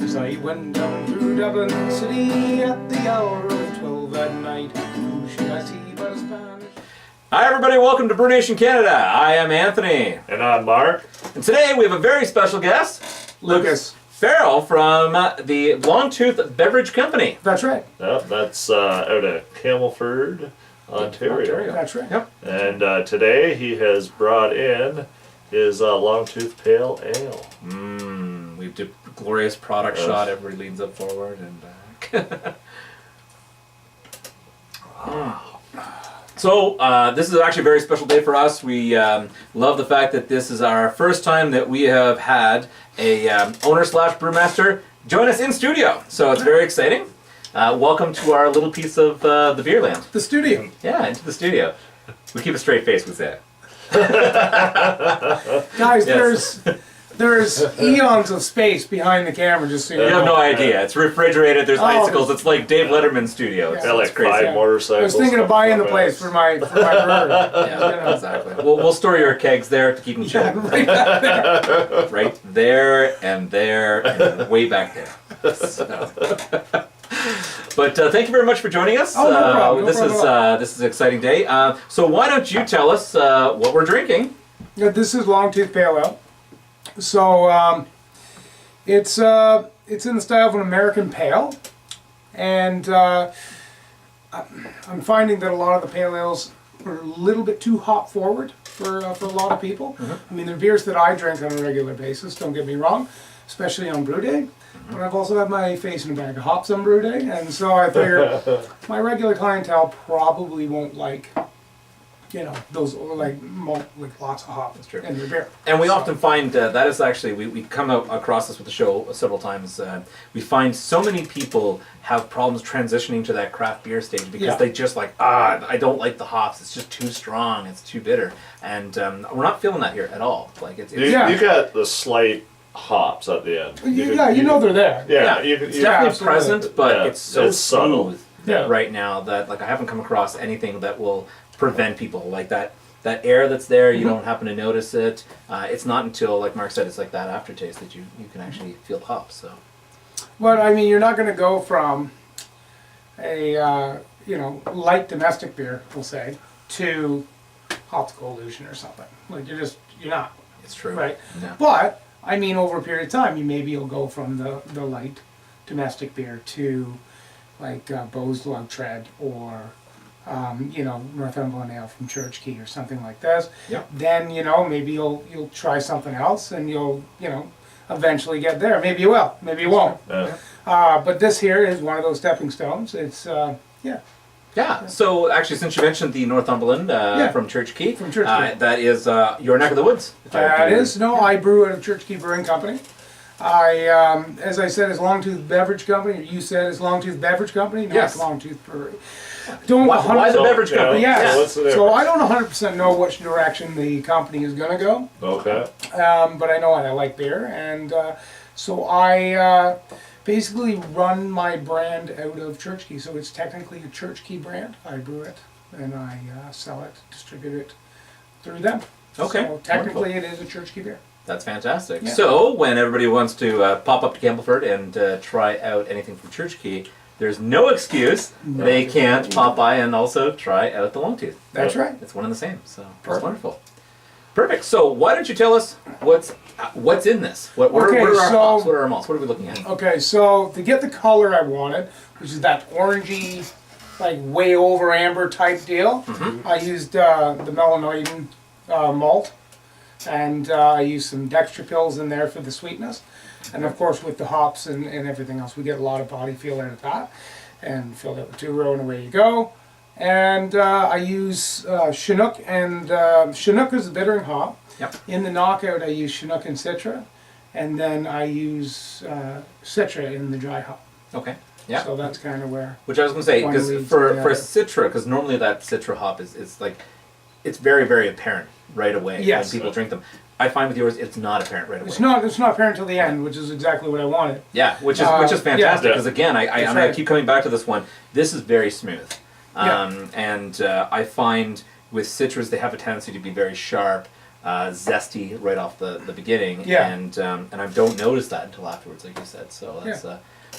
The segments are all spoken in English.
As I went down through Dublin City at the hour of 12 at night, who should I see but a Spanish? Hi everybody, welcome to Brew Nation Canada. I am Anthony. And I'm Mark. And today we have a very special guest, Lukas Ferrill from the Longtooth Beverage Company. That's right. Yep, that's out of Camelford, Ontario. That's right. Yep. And today he has brought in his Longtooth Pale Ale. We did a glorious product shot. Everybody leans up forward and back. So this is actually a very special day for us. We love the fact that this is our first time that we have had a owner/brewmaster join us in studio. So it's very exciting. Welcome to our little piece of the beer land. The studio. Yeah, into the studio. We keep a straight face with that. Guys, Yes. there's eons of space behind the camera, just so you You know. have no idea. It's refrigerated. There's Oh, icicles. It's like Dave Letterman's studio. It's, Yeah. Got it's like crazy. 5 Yeah. motorcycles. I was thinking of buying the place for my brewery. Yeah, exactly. We'll store your kegs there to keep them chilled. Right back there. Right there and way back there. So. But thank you very much for joining us. Oh, no problem. No this problem is at all. this is an exciting day. So why don't you tell us what we're drinking? Yeah, this is Longtooth Pale Ale. So it's in the style of an American pale, and I'm finding that a lot of the pale ales are a little bit too hop forward for a lot of people. I mean, they're beers that I drink on a regular basis. Don't get me wrong, especially on brew day. But I've also had my face in a bag of hops on brew day, and so I figure my regular clientele probably won't like, you know, those like lots of hops in their beer. And we often find that is actually, we come across this with the show several times. We find so many people have problems transitioning to that craft beer stage because they just like, I don't like the hops. It's just too strong. It's too bitter. And we're not feeling that here at all. Like it's You got the slight hops at the end. You know they're there. Yeah, it's definitely absolutely. present, but Yeah, it's so it's subtle. smooth right now that like I haven't come across anything that will prevent people like that air that's there. You don't happen to notice it. It's not until, like Mark said, it's like that aftertaste that you can actually feel the hops. So, But I mean, you're not going to go from a light domestic beer, we'll say, to optical illusion or something. Like you're not. it's true, Right. Yeah. But I mean, over a period of time, you'll go from the light domestic beer to like Bose Lug Tread or Northumberland Ale from Church Key or something like this. Yeah. Then maybe you'll try something else and you'll eventually get there. Maybe you will. Maybe you won't. But this here is one of those stepping stones. It's Yeah. So actually, since you mentioned the Northumberland from Church Key, From Church Key. that is your neck of the woods. That is. No, I brew at a Church Key Brewing Company. I, as I said, is Longtooth Beverage Company. Or you said it's Longtooth Beverage Company. No, Yes. it's Longtooth Brewery. Don't Why the beverage company? Yes. So what's the So I difference? don't 100% know which direction the company is going to go, Okay. but I know I like beer, and so I basically run my brand out of Church Key. So it's technically a Church Key brand. I brew it, and I sell it, distribute it through them. Okay, So technically it is a Church Key beer. That's fantastic. Yeah. So when everybody wants to pop up to Campbellford and try out anything from Church Key, there's no excuse they can't pop by and also try out the Longtooth. That's right. It's one and the same. So Perfect. that's wonderful. Perfect. So why don't you tell us what's in this? What are our hops? What are our malts? What are we looking at? Okay, so to get the color I wanted, which is that orangey, like way over amber type deal, I used the Melanoidin malt, and I used some dextro pills in there for the sweetness. And of course with the hops and everything else, we get a lot of body feel out of that. And filled it with 2-row and away you go. And I use Chinook, and Chinook is a bittering hop. Yep. In the knockout I use Chinook and Citra, and then I use Citra in the dry hop. Okay. Yeah. So that's kind of where. Which I was going to say, One because leads for to the other. Citra, because normally that Citra hop is like, it's very, very apparent right away Yes. when people drink them. I find with yours, it's not apparent right away. It's not apparent till the end, which is exactly what I wanted. Yeah, which is yeah. fantastic because again, I That's and I right. keep coming back to this one. This is very smooth, Yeah. and I find with citrus they have a tendency to be very sharp. zesty right off the beginning. Yeah. And I don't notice that until afterwards, like you said. So that's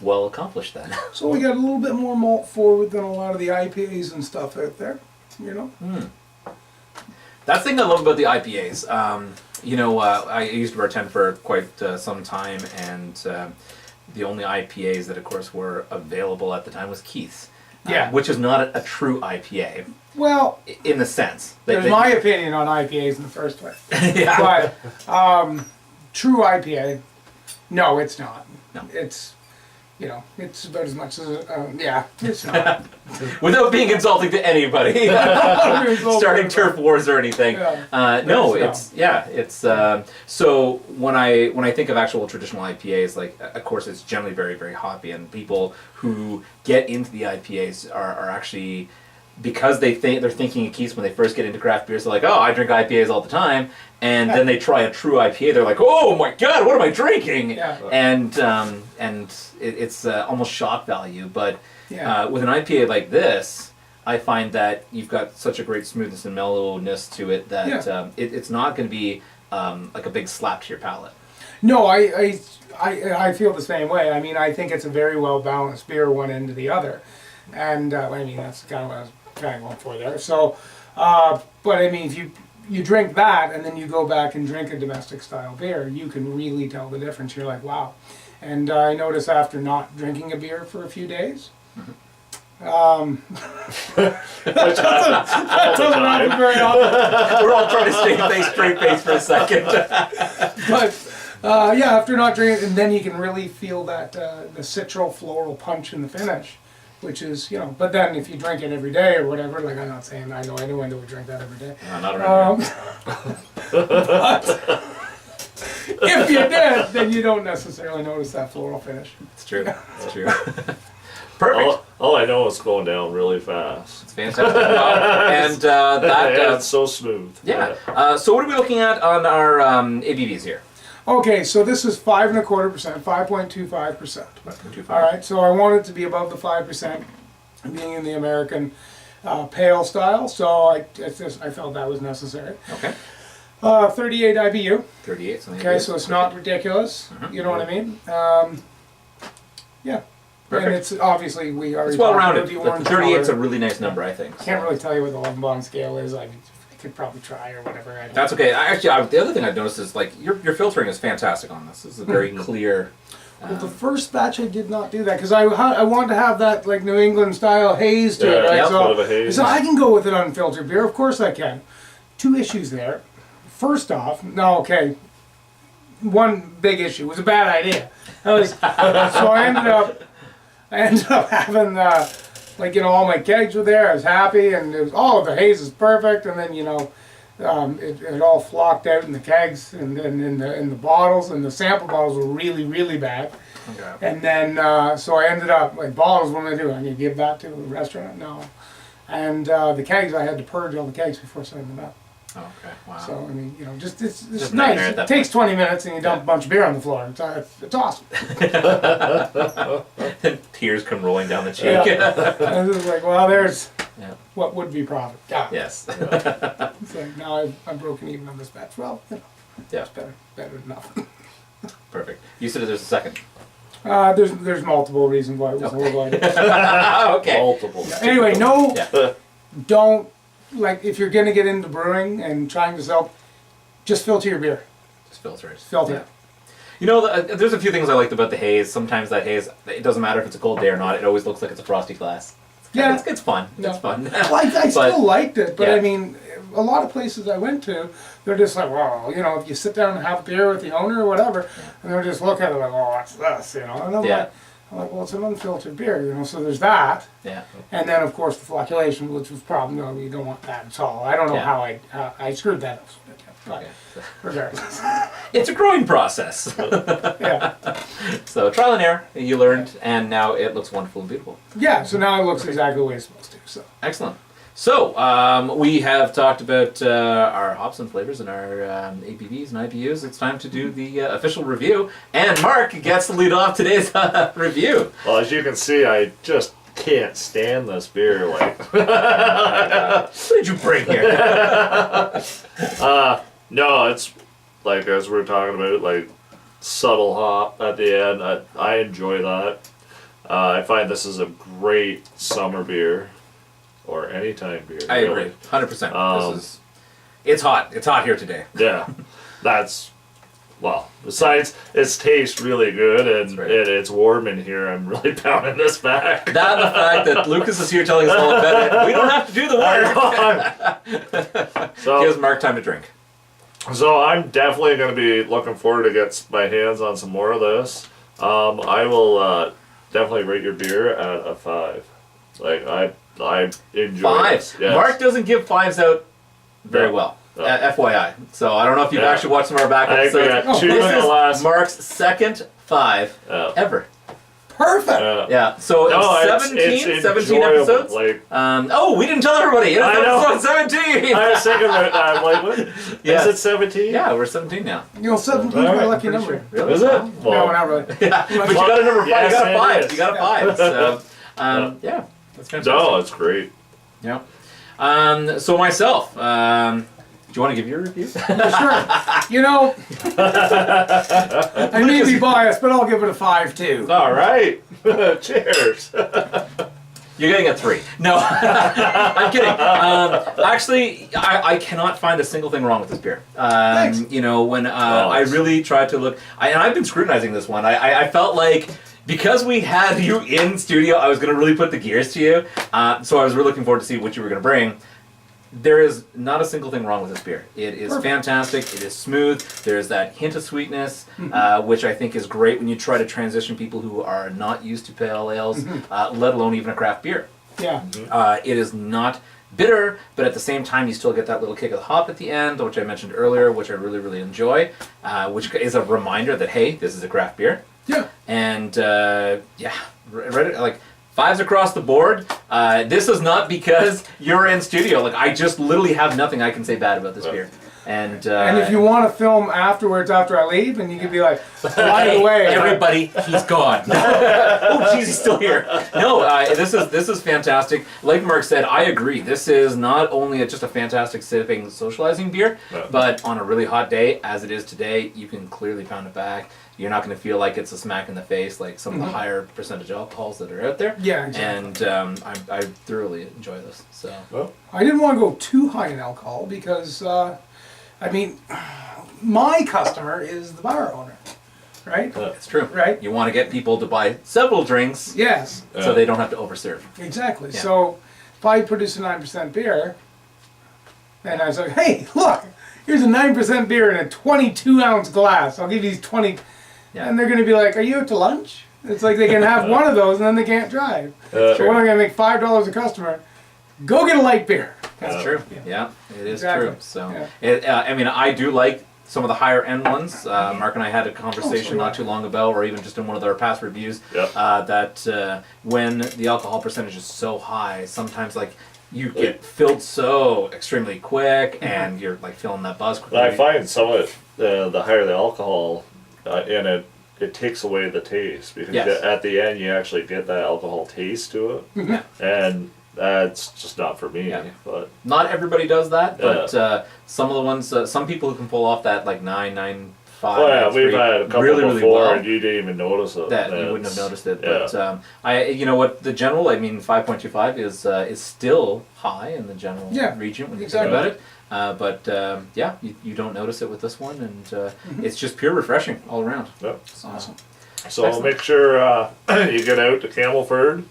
well accomplished then. So we got a little bit more malt forward than a lot of the IPAs and stuff out there, you know? That's the thing I love about the IPAs. I used to bartend for quite some time, and the only IPAs that, of course, were available at the time was Keith's. Which is not a true IPA. Well, in the sense. there's my opinion on IPAs in the first place. Yeah. But true IPA, no, it's not. No. It's, it's about as much as, it's not. Without being insulting to anybody, starting turf wars or anything. So when I think of actual traditional IPAs, like, of course, it's generally very, very hoppy, and people who get into the IPAs are actually, because they're thinking of Keith's when they first get into craft beers, they're like, oh, I drink IPAs all the time, and then they try a true IPA, they're like, oh my god, what am I drinking? Yeah. And it's almost shock value, but with an IPA like this, I find that you've got such a great smoothness and mellowness to it that it's not going to be like a big slap to your palate. No, I feel the same way. I mean, I think it's a very well balanced beer, one end to the other, and that's kind of what I was kind of going for there. So, but I mean, if you drink that and then you go back and drink a domestic style beer, you can really tell the difference. You're like, wow. And I notice after not drinking a beer for a few days. That doesn't happen very often. We're all trying to stay straight face for a second. But after not drinking, and then you can really feel that the citral floral punch in the finish, which is, but then if you drink it every day or whatever, like, I'm not saying I know anyone that would drink that every day. No, not around here. But if you did, then you don't necessarily notice that floral finish. It's true. It's true. Perfect. All I know is going down really fast. It's fantastic. And it's so smooth. Yeah. So what are we looking at on our ABVs here? Okay, so this is 5.25%, 5.25%. All right, so I want it to be above the 5%, being in the American pale style. So I felt that was necessary. Okay. 38 IBU. 38. Something Okay, so it's not ridiculous. You know what I mean? Yeah. Perfect. And it's obviously we already. It's well rounded. The Like 38 is a really nice number, I think. Can't really tell you what the love bond scale is. I could probably try or whatever. That's okay. The other thing I've noticed is like your filtering is fantastic on this. This is a very clear. Well, the first batch I did not do that because I wanted to have that like New England style haze to it, right? Yep. So, Bit of a haze. so I can go with an unfiltered beer. Of course I can. Two issues there. First off, one big issue. It was a bad idea. So I ended up having all my kegs were there. I was happy, and it was all of the haze is perfect. And then it all flocked out in the kegs and then in the bottles, and the sample bottles were really, really bad. Okay. And then so I ended up bottles. What am I do? I'm gonna give that to the restaurant? No. And the kegs, I had to purge all the kegs before sending them out. Oh, okay. Wow. So I mean, it's Just nice. nightmare at It that takes 20 minutes and you dump a bunch of beer on the floor. It's awesome. Tears come rolling down the cheek. Yeah. And it's like, well, there's Yeah. what would be profit. Yeah. Yes. It's like now I'm broken even on this batch. Well, Yeah. it's better than nothing. Perfect. You said there's a second. There's multiple reasons why it was horrible idea. Okay. Multiple. Anyway, Yeah. don't if you're gonna get into brewing and trying to sell, just filter your beer. Just filter it. Filter it. There's a few things I liked about the haze. Sometimes that haze, it doesn't matter if it's a cold day or not. It always looks like it's a frosty glass. Yeah. It's fun. Yeah. It's fun. Well, I still liked it, but yeah. I mean, a lot of places I went to, they're just like, well, if you sit down and have a beer with the owner or whatever, and they're just looking at it like, oh, what's this, And I'm like, well, it's an unfiltered beer, so there's that. Yeah. And then, of course, the flocculation, which was probably, you don't want that at all. I don't know how I screwed that up. But regardless. It's a growing process. Yeah. So trial and error, you learned, and now it looks wonderful and beautiful. Yeah, so now it looks exactly the way it's supposed to. So. Excellent. So, we have talked about our hops and flavors and our ABVs and IBUs. It's time to do the official review. And Mark gets to lead off today's review. Well, as you can see, I just can't stand this beer. What did you bring here? No, it's like as we're talking about, like subtle hop at the end. I enjoy that. I find this is a great summer beer or anytime beer. I really. agree, 100%. It's hot. It's hot here today. Yeah, that's besides its taste really good and right. it's warm in here. I'm really pounding this back. That and the fact that Lucas is here telling us all about it, we don't have to do the work. Gives Mark time to drink. So I'm definitely going to be looking forward to get my hands on some more of this. I will definitely rate your beer at a 5. Like I enjoy 5. this. Yes. Mark doesn't give 5s out very well. No. FYI. So I don't know if you've actually watched some of our back I think we episodes. got 2 in This the is last. Mark's second 5 ever. Perfect. Yeah. So No, 17 enjoyable. episodes. Like We didn't tell everybody. It I know. was episode 17. I was thinking about that. I'm like, what? Yes. Is it 17? Yeah, we're 17 now. 17 is my Alright, lucky Pretty number. sure. Really? Is it? No, not really. Yeah, but you got a number 5. Yes, you got a it 5. is. You got a 5. So, yeah, that's fantastic. No, it's great. Yeah. So myself, do you want to give your review? Sure. You know, I may be biased, but I'll give it a 5 too. All right. Cheers. You're getting a 3. No, I'm kidding. Actually, I cannot find a single thing wrong with this beer. Thanks. You know, when I really tried to look, and I've been scrutinizing this one. I felt like because we had you in studio, I was going to really put the gears to you. So I was really looking forward to see what you were going to bring. There is not a single thing wrong with this beer. It is Perfect. fantastic. It is smooth. There's that hint of sweetness, which I think is great when you try to transition people who are not used to pale ales, let alone even a craft beer. Yeah. It is not bitter, but at the same time you still get that little kick of the hop at the end, which I mentioned earlier, which I really, really enjoy, which is a reminder that, hey, this is a craft beer. Yeah. And like 5s across the board. This is not because you're in studio. Like I just literally have nothing I can say bad about this beer. And if you want to film afterwards after I leave, and you could be like, by the way, everybody, he's gone. Oh, jeez, he's still here. No, this is fantastic. Like Mark said, I agree. This is not only just a fantastic sipping, socializing beer, but on a really hot day, as it is today, you can clearly pound it back. You're not going to feel like it's a smack in the face like some of the higher percentage alcohols that are out there. Yeah, exactly. And I thoroughly enjoy this. So I didn't want to go too high in alcohol because, my customer is the bar owner, right? it's true. Right. You want to get people to buy several drinks Yes, so they don't have to overserve. exactly. Yeah. So if I produce a 9% beer, and I was like, hey, look, here's a 9% beer in a 22-ounce glass. I'll give you these 20. Yeah. And they're going to be like, are you out to lunch? It's like they can have one of those and then they can't drive. So true. when I'm going to make $5 a customer, go get a light beer. That's true. Yeah, it is Exactly. true. So, Yeah. I do like some of the higher end ones. Mark and I had a conversation Oh, so not too long ago, or even just in one of our past reviews, Yep. that when the alcohol percentage is so high, sometimes like you get filled so extremely quick, and you're like feeling that buzz quickly. I find some of it, the higher the alcohol in it, it takes away the taste because Yes. at the end you actually get that alcohol taste to it, Yeah. and that's just not for me. Yeah. But Not everybody does that, but some of the ones, some people who can pull off that like 9.95. oh yeah, we've had a couple really, before, really well. and you didn't even notice it. That you wouldn't have noticed it, yeah. but you know what? The general, 5.25 is still high in the general region when you exactly. think about it. You don't notice it with this one, and it's just pure refreshing all around. Yep. Awesome. So Excellent. make sure you get out to Camelford,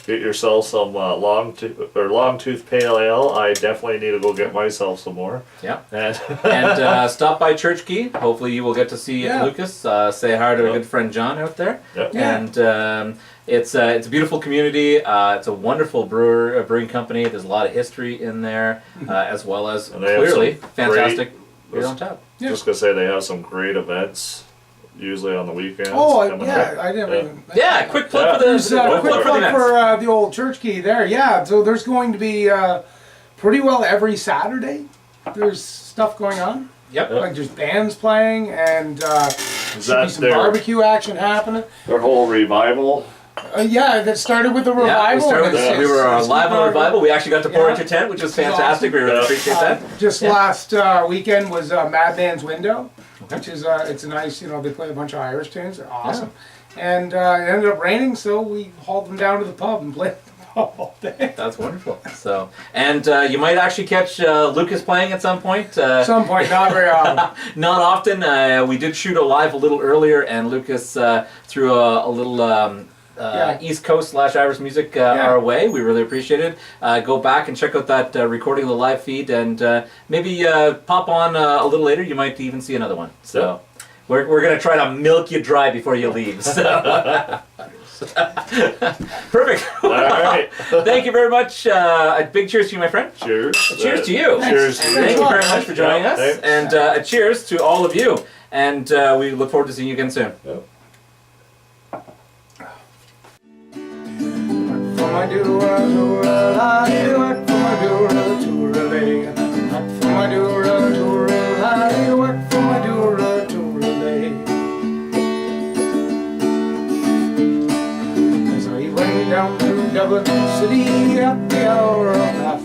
get yourself some Longtooth Pale Ale. I definitely need to go get myself some more. Yeah, And and stop by Church Key. Hopefully, you will get to see Yeah. Lucas. Say hi to a good friend John out there. Yep. Yeah. And it's a beautiful community. It's a wonderful brewing company. There's a lot of history in there, as well as And they have clearly some fantastic great- beer on tap. Yeah. just gonna say they have some great events, usually on the weekends. coming yeah, up. I didn't even. Yeah, quick plug for the There's a Go quick for it. plug events. for the old church key there. Yeah, so there's going to be pretty well every Saturday. There's stuff going on. Yep. Like there's bands playing and Is should be that some their barbecue action happening. whole revival? Yeah, that started with the revival. Yeah, we started with, and we were it's live on the revival. We actually got to pour Yeah. at your tent, which was fantastic. We really appreciate that. Just Yeah. last weekend was Madman's Window, which is it's a nice, they play a bunch of Irish tunes. They're awesome. And it ended up raining, so we hauled them down to the pub and played at the pub all day. That's wonderful. So, and you might actually catch Lukas playing at some point. At some point, not very often. Not often. We did shoot a live a little earlier, and Lukas threw a little East Coast / Irish music our way. We really appreciate it. Go back and check out that recording of the live feed, and maybe pop on a little later. You might even see another one. So we're gonna try to milk you dry before you leave. So. Perfect. All right. Thank you very much. A big cheers to you, my friend. Cheers. Cheers to you. Cheers to you. Thank you very much for joining Yeah, us. thanks. And a cheers to all of you. And we look forward to seeing you again soon. Yep. For my doodle-a-doodle-a, work for my doodle-a-doodle-a. Work for my doodle-a-doodle-a, work for my doodle-a-doodle-a. As I went down to Dublin City at the hour of